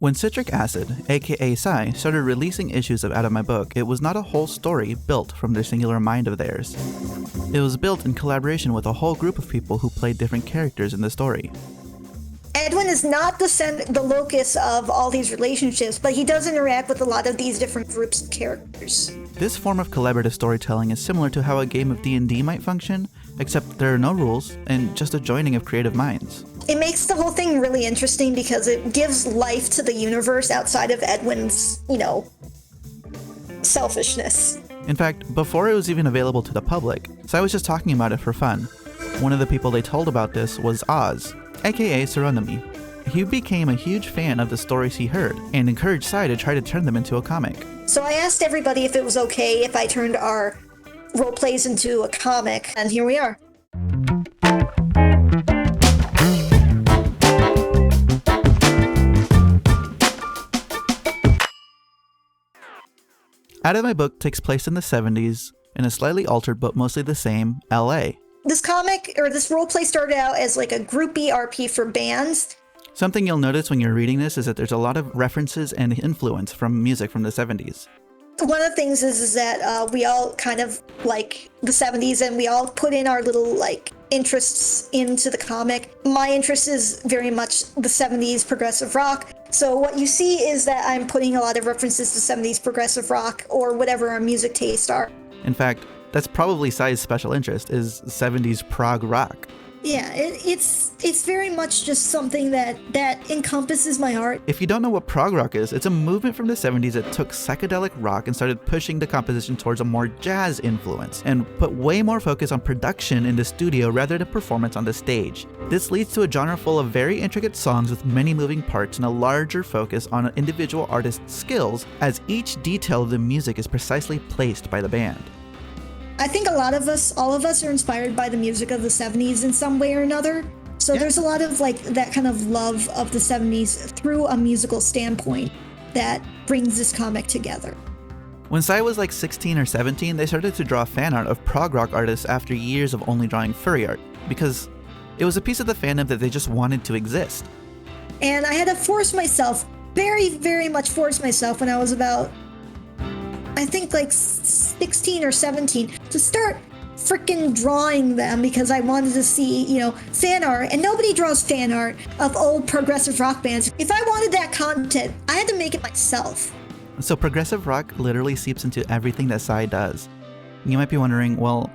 When Citric Acid, aka Psy, started releasing issues of Out of My Book, it was not a whole story built from their singular mind of theirs. It was built in collaboration with a whole group of people who played different characters in the story. Edwin is not the locus of all these relationships, but he does interact with a lot of these different groups of characters. This form of collaborative storytelling is similar to how a game of D&D might function, except there are no rules and just a joining of creative minds. It makes the whole thing really interesting because it gives life to the universe outside of Edwin's, selfishness. In fact, before it was even available to the public, Psy was just talking about it for fun. One of the people they told about this was Oz, aka Saronami. He became a huge fan of the stories he heard and encouraged Psy to try to turn them into a comic. So I asked everybody if it was okay if I turned our role plays into a comic, and here we are. Out of My Book takes place in the 70s, in a slightly altered but mostly the same LA. This comic, or this roleplay, started out as like a groupie RP for bands. Something you'll notice when you're reading this is that there's a lot of references and influence from music from the 70s. One of the things is that we all kind of like the 70s, and we all put in our little interests into the comic. My interest is very much the 70s progressive rock. So what you see is that I'm putting a lot of references to 70s progressive rock or whatever our music tastes are. In fact, that's probably Psy's special interest, is 70s prog rock. Yeah, it's very much just something that encompasses my art. If you don't know what prog rock is, it's a movement from the 70s that took psychedelic rock and started pushing the composition towards a more jazz influence, and put way more focus on production in the studio rather than performance on the stage. This leads to a genre full of very intricate songs with many moving parts and a larger focus on an individual artist's skills, as each detail of the music is precisely placed by the band. I think all of us are inspired by the music of the 70s in some way or another. So There's a lot of that kind of love of the 70s through a musical standpoint that brings this comic together. When Psy was 16 or 17, they started to draw fan art of prog rock artists after years of only drawing furry art, because it was a piece of the fandom that they just wanted to exist. And I had to force myself, very, very much force myself when I was about, I think 16 or 17, to start freaking drawing them because I wanted to see, fan art. And nobody draws fan art of old progressive rock bands. If I wanted that content, I had to make it myself. So progressive rock literally seeps into everything that Psy does. You might be wondering, well,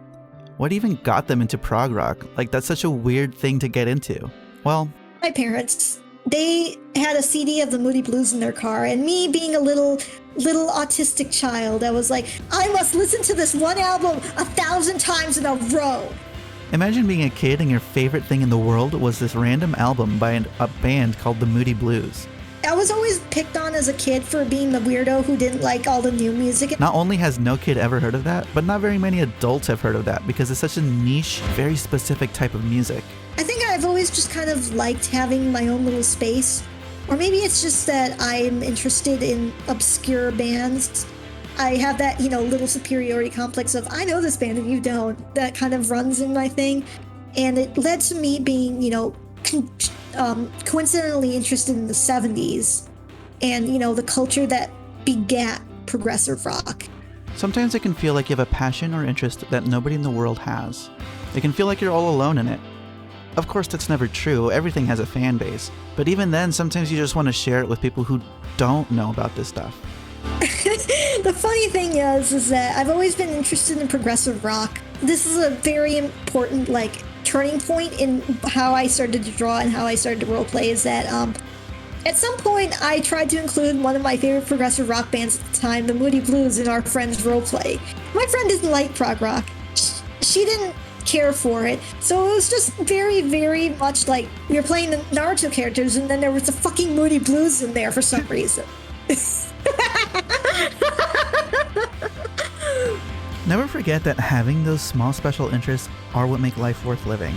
what even got them into prog rock? That's such a weird thing to get into. Well, my parents, they had a CD of the Moody Blues in their car, and me being a little autistic child, I was like, I must listen to this one album 1,000 times in a row. Imagine being a kid and your favorite thing in the world was this random album by a band called the Moody Blues. I was always picked on as a kid for being the weirdo who didn't like all the new music. Not only has no kid ever heard of that, but not very many adults have heard of that because it's such a niche, very specific type of music. I think I've always just kind of liked having my own little space. Or maybe it's just that I'm interested in obscure bands. I have that, little superiority complex of, I know this band and you don't. That kind of runs in my thing. And it led to me being, coincidentally interested in the 70s and, the culture that begat progressive rock. Sometimes it can feel like you have a passion or interest that nobody in the world has. It can feel like you're all alone in it. Of course, that's never true. Everything has a fan base. But even then, sometimes you just want to share it with people who don't know about this stuff. The funny thing is that I've always been interested in progressive rock. This is a very important, turning point in how I started to draw and how I started to roleplay, is that at some point I tried to include one of my favorite progressive rock bands at the time, the Moody Blues, in our friend's roleplay. My friend didn't like prog rock. She didn't care for it, so it was just very, very much like we were playing the Naruto characters and then there was the fucking Moody Blues in there for some reason. Never forget that having those small special interests are what make life worth living.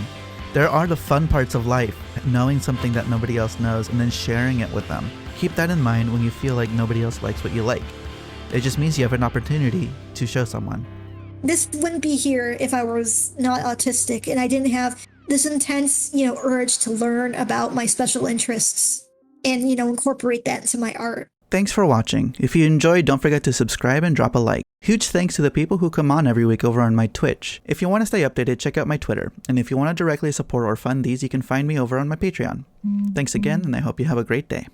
There are the fun parts of life, knowing something that nobody else knows and then sharing it with them. Keep that in mind when you feel like nobody else likes what you like. It just means you have an opportunity to show someone. This wouldn't be here if I was not autistic and I didn't have this intense, urge to learn about my special interests. and, incorporate that into my art. Thanks for watching. If you enjoyed, don't forget to subscribe and drop a like. Huge thanks to the people who come on every week over on my Twitch. If you want to stay updated, check out my Twitter. And if you want to directly support or fund these, you can find me over on my Patreon. Thanks again, and I hope you have a great day.